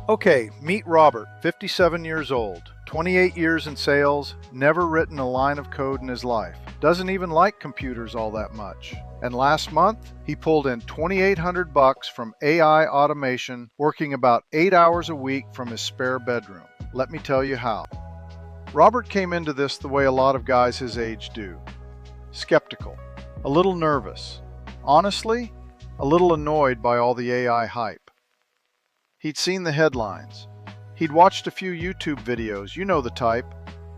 Okay, meet Robert, 57 years old, 28 years in sales, never written a line of code in his life, doesn't even like computers all that much. And last month, he pulled in $2,800 from AI automation, working about 8 hours a week from his spare bedroom. Let me tell you how. Robert came into this the way a lot of guys his age do. Skeptical, a little nervous, honestly, a little annoyed by all the AI hype. He'd seen the headlines. He'd watched a few YouTube videos, you know the type.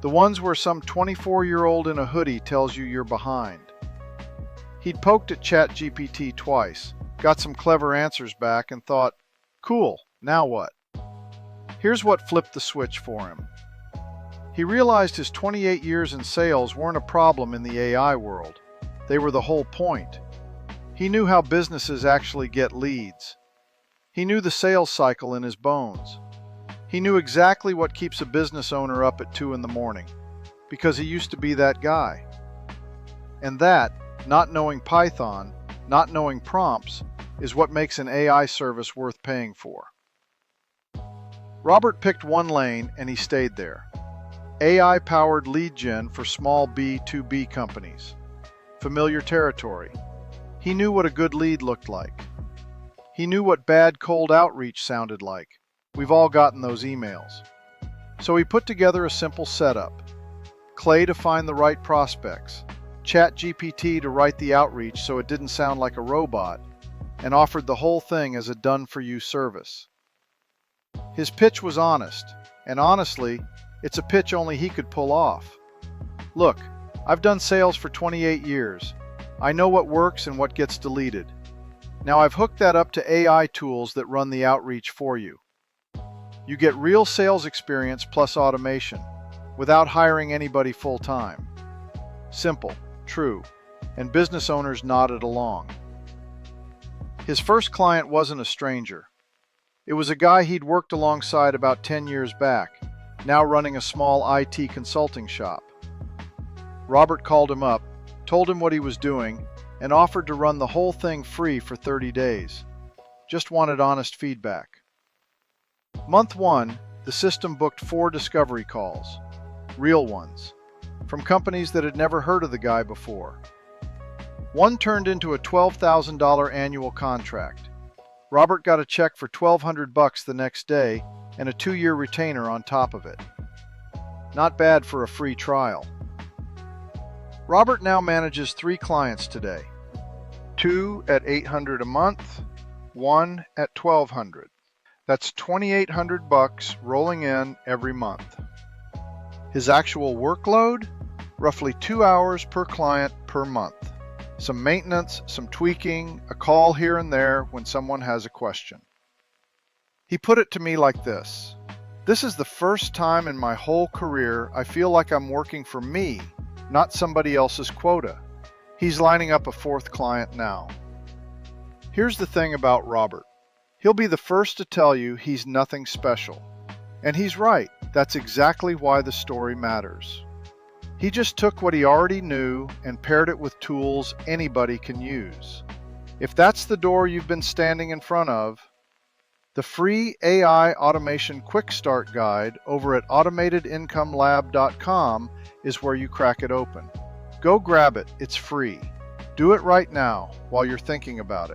The ones where some 24-year-old in a hoodie tells you you're behind. He'd poked at ChatGPT twice, got some clever answers back, and thought, cool, now what? Here's what flipped the switch for him. He realized his 28 years in sales weren't a problem in the AI world. They were the whole point. He knew how businesses actually get leads. He knew the sales cycle in his bones. He knew exactly what keeps a business owner up at 2 in the morning, because he used to be that guy. And that, not knowing Python, not knowing prompts, is what makes an AI service worth paying for. Robert picked one lane and he stayed there. AI-powered lead gen for small B2B companies. Familiar territory. He knew what a good lead looked like. He knew what bad cold outreach sounded like. We've all gotten those emails. So he put together a simple setup. Clay to find the right prospects, ChatGPT to write the outreach so it didn't sound like a robot, and offered the whole thing as a done-for-you service. His pitch was honest, and honestly, it's a pitch only he could pull off. Look, I've done sales for 28 years. I know what works and what gets deleted. Now I've hooked that up to AI tools that run the outreach for you. You get real sales experience plus automation, without hiring anybody full-time. Simple, true, and business owners nodded along. His first client wasn't a stranger. It was a guy he'd worked alongside about 10 years back, now running a small IT consulting shop. Robert called him up, told him what he was doing, and offered to run the whole thing free for 30 days. Just wanted honest feedback. Month 1, the system booked 4 discovery calls, real ones, from companies that had never heard of the guy before. One turned into a $12,000 annual contract. Robert got a check for $1,200 the next day and a 2-year retainer on top of it. Not bad for a free trial. Robert now manages 3 clients today. 2 at $800 a month, 1 at $1,200. That's $2,800 rolling in every month. His actual workload? Roughly 2 hours per client per month. Some maintenance, some tweaking, a call here and there when someone has a question. He put it to me like this: this is the first time in my whole career I feel like I'm working for me, not somebody else's quota. He's lining up a 4th client now. Here's the thing about Robert. He'll be the first to tell you he's nothing special. And he's right. That's exactly why the story matters. He just took what he already knew and paired it with tools anybody can use. If that's the door you've been standing in front of, the free AI Automation Quick Start Guide over at automatedincomelab.com is where you crack it open. Go grab it, it's free. Do it right now while you're thinking about it.